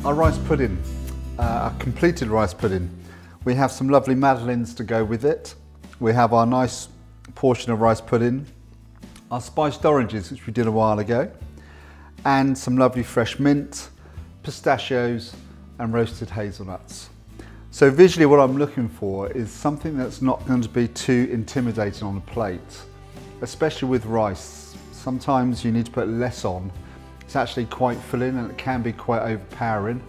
Our rice pudding, our completed rice pudding. We have some lovely madeleines to go with it. We have our nice portion of rice pudding, our spiced oranges, which we did a while ago, and some lovely fresh mint, pistachios, and roasted hazelnuts. So visually what I'm looking for is something that's not going to be too intimidating on a plate, especially with rice. Sometimes you need to put less on. It's actually quite filling and it can be quite overpowering.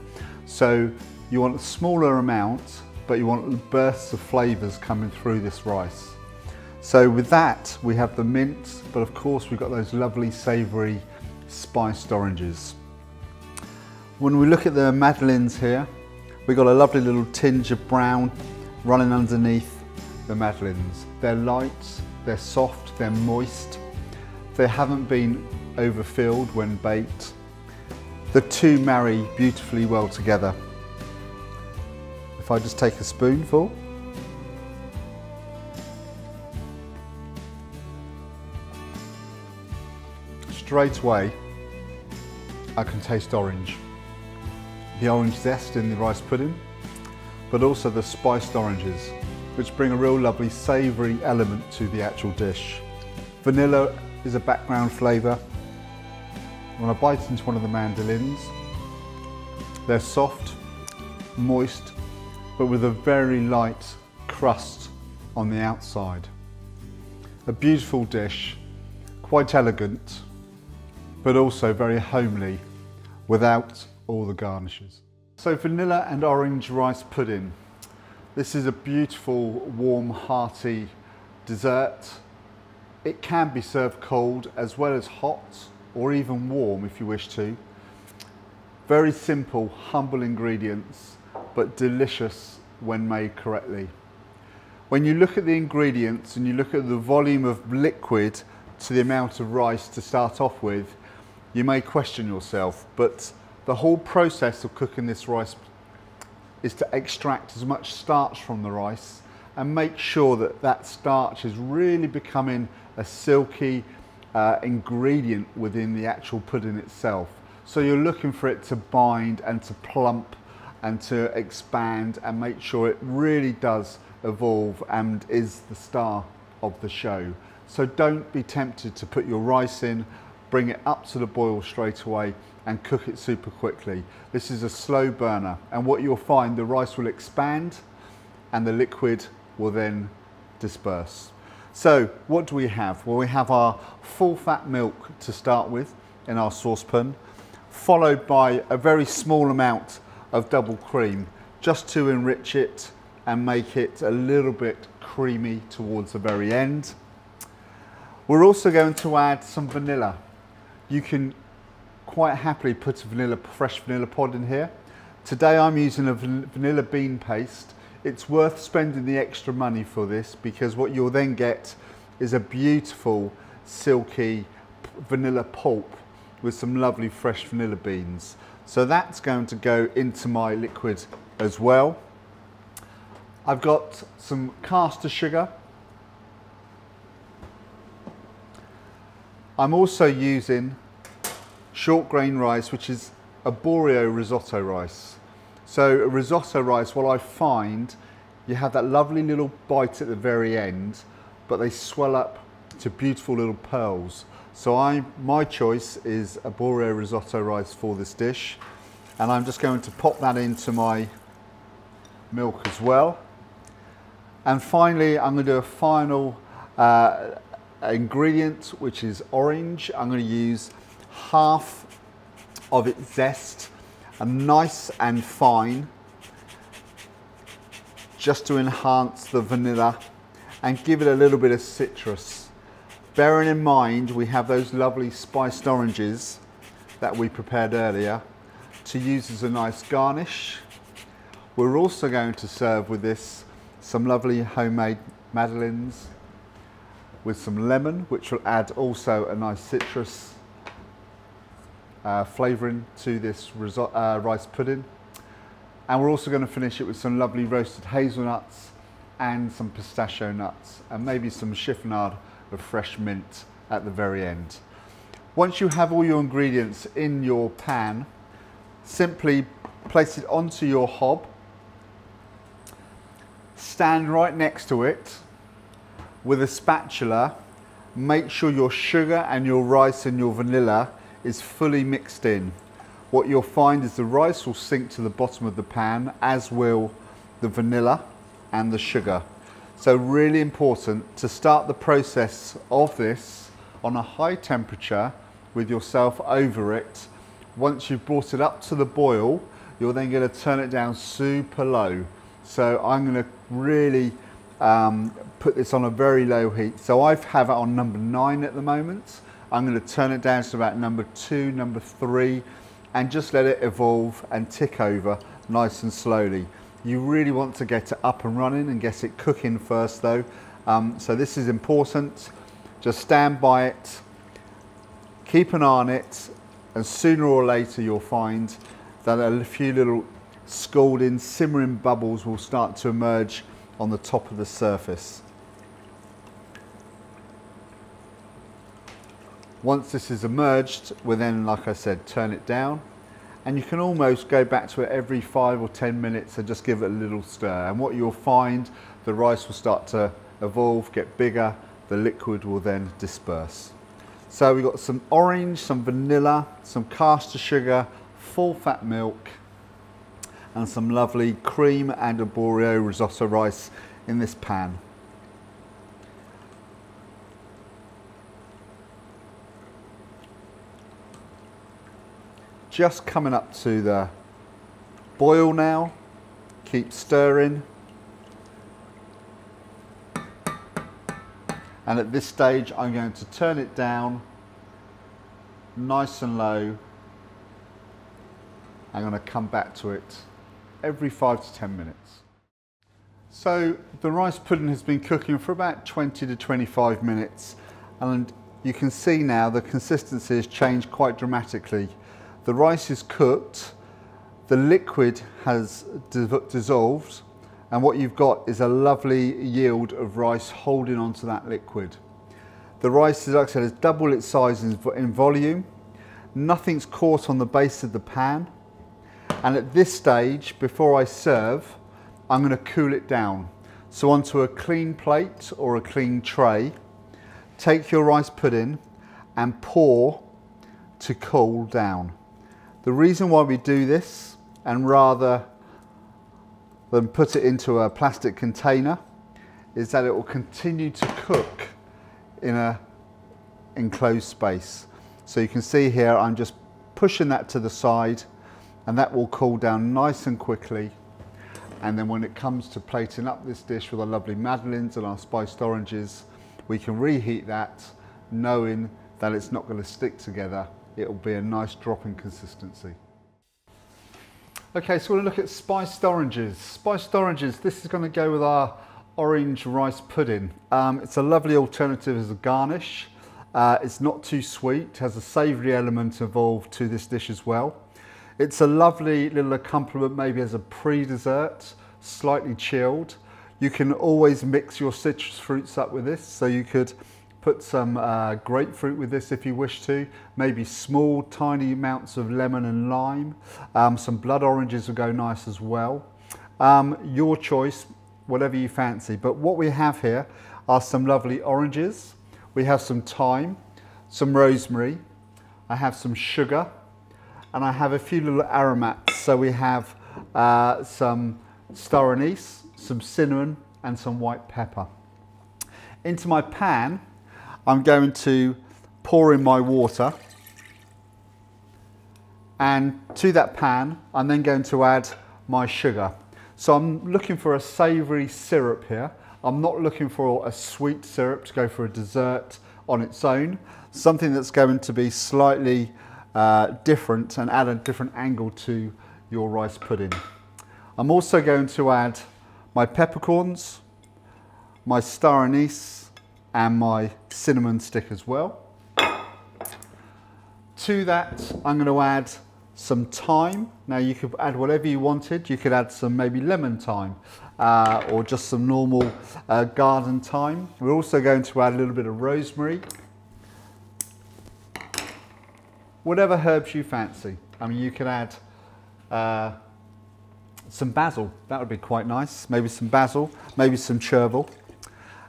So you want a smaller amount, but you want bursts of flavours coming through this rice. So with that, we have the mint, but of course we've got those lovely savoury spiced oranges. When we look at the madeleines here, we've got a lovely little tinge of brown running underneath the madeleines. They're light, they're soft, they're moist. They haven't been overfilled when baked. The two marry beautifully well together. If I just take a spoonful. Straight away, I can taste orange. The orange zest in the rice pudding, but also the spiced oranges, which bring a real lovely savoury element to the actual dish. Vanilla is a background flavour. When I bite into one of the madeleines, they're soft, moist, but with a very light crust on the outside. A beautiful dish, quite elegant, but also very homely without all the garnishes. So vanilla and orange rice pudding. This is a beautiful, warm, hearty dessert. It can be served cold as well as hot or even warm if you wish to. Very simple, humble ingredients, but delicious when made correctly. When you look at the ingredients and you look at the volume of liquid to the amount of rice to start off with, you may question yourself, but the whole process of cooking this rice is to extract as much starch from the rice and make sure that that starch is really becoming a silky ingredient within the actual pudding itself. So you're looking for it to bind and to plump and to expand and make sure it really does evolve and is the star of the show. So don't be tempted to put your rice in, bring it up to the boil straight away and cook it super quickly. This is a slow burner, and what you'll find, the rice will expand and the liquid will then disperse. So what do we have? Well, we have our full fat milk to start with in our saucepan, followed by a very small amount of double cream, just to enrich it and make it a little bit creamy towards the very end. We're also going to add some vanilla. You can quite happily put a fresh vanilla pod in here. Today I'm using a vanilla bean paste. It's worth spending the extra money for this because what you'll then get is a beautiful silky vanilla pulp with some lovely fresh vanilla beans. So that's going to go into my liquid as well. I've got some caster sugar. I'm also using short grain rice, which is a Borio risotto rice. So a risotto rice, what I find, you have that lovely little bite at the very end, but they swell up to beautiful little pearls. So my choice is a Borio risotto rice for this dish. And I'm just going to pop that into my milk as well. And finally, I'm going to do a final ingredient, which is orange. I'm going to use half of its zest, and nice and fine, just to enhance the vanilla and give it a little bit of citrus. Bearing in mind we have those lovely spiced oranges that we prepared earlier to use as a nice garnish. We're also going to serve with this some lovely homemade madeleines with some lemon, which will add also a nice citrus flavouring to this rice pudding. And we're also going to finish it with some lovely roasted hazelnuts and some pistachio nuts and maybe some chiffonade of fresh mint at the very end. Once you have all your ingredients in your pan, simply place it onto your hob, stand right next to it with a spatula, make sure your sugar and your rice and your vanilla is fully mixed in. What you'll find is the rice will sink to the bottom of the pan, as will the vanilla and the sugar. So really important to start the process of this on a high temperature with yourself over it. Once you've brought it up to the boil, you're then going to turn it down super low. So I'm going to really put this on a very low heat. So I have it on number 9 at the moment. I'm going to turn it down to about number 2, number 3, and just let it evolve and tick over nice and slowly. You really want to get it up and running and get it cooking first though. So this is important. Just stand by it, keep an eye on it, and sooner or later you'll find that a few little scalding, simmering bubbles will start to emerge on the top of the surface. Once this has emerged, we'll then, like I said, turn it down, and you can almost go back to it every 5 or 10 minutes and just give it a little stir. And what you'll find, the rice will start to evolve, get bigger, the liquid will then disperse. So we've got some orange, some vanilla, some caster sugar, full fat milk, and some lovely cream and arborio risotto rice in this pan. Just coming up to the boil now, keep stirring. And at this stage, I'm going to turn it down nice and low. I'm going to come back to it every 5 to 10 minutes. So the rice pudding has been cooking for about 20 to 25 minutes, and you can see now the consistency has changed quite dramatically. The rice is cooked, the liquid has dissolved, and what you've got is a lovely yield of rice holding onto that liquid. The rice, as I said, has doubled its size in volume. Nothing's caught on the base of the pan. And at this stage, before I serve, I'm going to cool it down. So onto a clean plate or a clean tray, take your rice pudding and pour to cool down. The reason why we do this, and rather than put it into a plastic container, is that it will continue to cook in an enclosed space. So you can see here I'm just pushing that to the side, and that will cool down nice and quickly. And then when it comes to plating up this dish with our lovely madeleines and our spiced oranges, we can reheat that knowing that it's not going to stick together. It will be a nice dropping consistency. Okay, so we'll look at spiced oranges. Spiced oranges, this is going to go with our orange rice pudding. It's a lovely alternative as a garnish. It's not too sweet, has a savoury element involved to this dish as well. It's a lovely little accompaniment, maybe as a pre-dessert, slightly chilled. You can always mix your citrus fruits up with this, so you could put some grapefruit with this if you wish to, maybe small tiny amounts of lemon and lime. Some blood oranges will go nice as well. Your choice, whatever you fancy. But what we have here are some lovely oranges. We have some thyme, some rosemary, I have some sugar, and I have a few little aromats. So we have some star anise, some cinnamon, and some white pepper. Into my pan, I'm going to pour in my water, and to that pan I'm then going to add my sugar. So I'm looking for a savoury syrup here. I'm not looking for a sweet syrup to go for a dessert on its own, something that's going to be slightly different and add a different angle to your rice pudding. I'm also going to add my peppercorns, my star anise, and my cinnamon stick as well. To that, I'm going to add some thyme. Now you could add whatever you wanted. You could add some maybe lemon thyme or just some normal garden thyme. We're also going to add a little bit of rosemary. Whatever herbs you fancy. I mean, you can add some basil. That would be quite nice. Maybe some basil, maybe some chervil.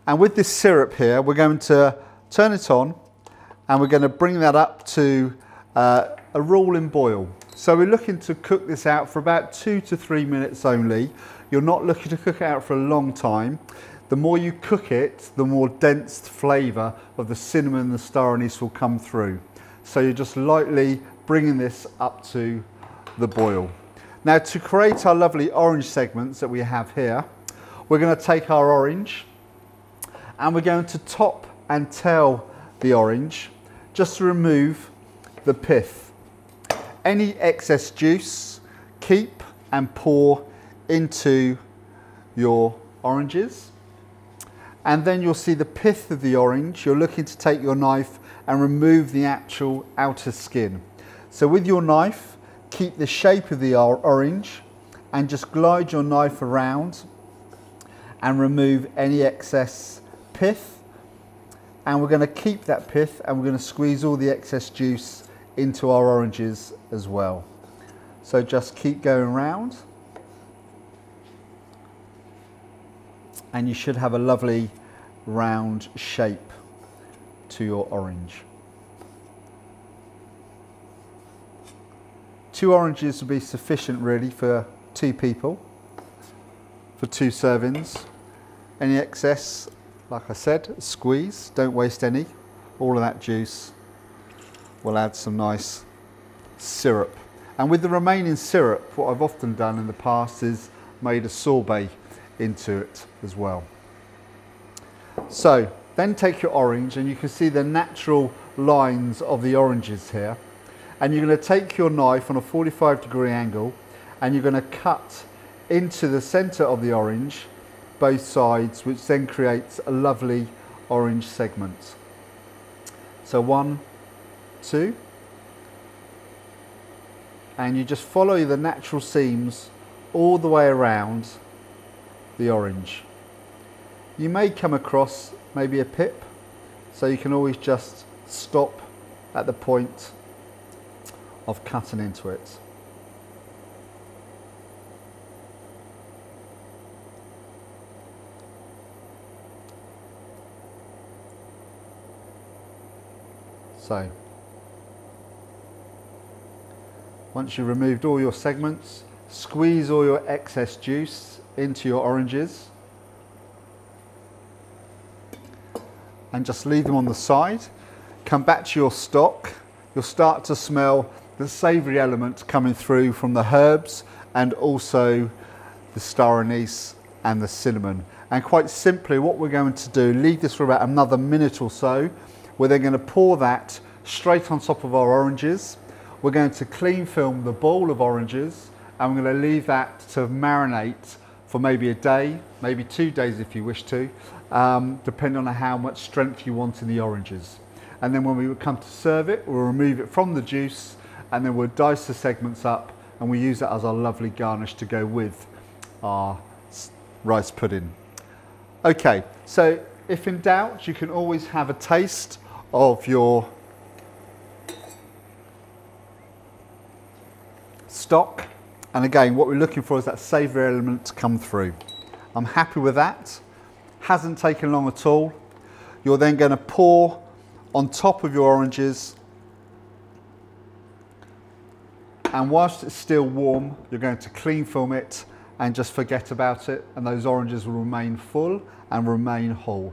And with this syrup here, we're going to turn it on and we're going to bring that up to a rolling boil. So we're looking to cook this out for about 2 to 3 minutes only. You're not looking to cook it out for a long time. The more you cook it, the more dense flavour of the cinnamon and the star anise will come through. So you're just lightly bringing this up to the boil. Now, to create our lovely orange segments that we have here, we're going to take our orange and we're going to top and tail the orange just to remove the pith. Any excess juice, keep and pour into your oranges. And then you'll see the pith of the orange. You're looking to take your knife and remove the actual outer skin. So with your knife, keep the shape of the orange and just glide your knife around and remove any excess pith. And we're going to keep that pith and we're going to squeeze all the excess juice into our oranges as well. So just keep going round. And you should have a lovely round shape to your orange. 2 oranges will be sufficient really for 2 people, for 2 servings. Any excess, like I said, squeeze, don't waste any. All of that juice will add some nice syrup. And with the remaining syrup, what I've often done in the past is made a sorbet into it as well. So then take your orange and you can see the natural lines of the oranges here, and you're going to take your knife on a 45-degree angle and you're going to cut into the center of the orange both sides, which then creates a lovely orange segment. So 1, 2, and you just follow the natural seams all the way around the orange. You may come across maybe a pip, so you can always just stop at the point of cutting into it. So once you've removed all your segments, squeeze all your excess juice into your oranges and just leave them on the side. Come back to your stock. You'll start to smell the savoury element coming through from the herbs and also the star anise and the cinnamon. And quite simply what we're going to do, leave this for about another minute or so. We're then going to pour that straight on top of our oranges. We're going to clean film the bowl of oranges and we're going to leave that to marinate for maybe a day, maybe 2 days if you wish to, depending on how much strength you want in the oranges. And then when we come to serve it, we'll remove it from the juice and then we'll dice the segments up and we use that as our lovely garnish to go with our rice pudding. Okay, so if in doubt, you can always have a taste of your stock. And again, what we're looking for is that savoury element to come through. I'm happy with that. Hasn't taken long at all. You're then going to pour on top of your oranges. And whilst it's still warm, you're going to clean film it and just forget about it. And those oranges will remain full and remain whole.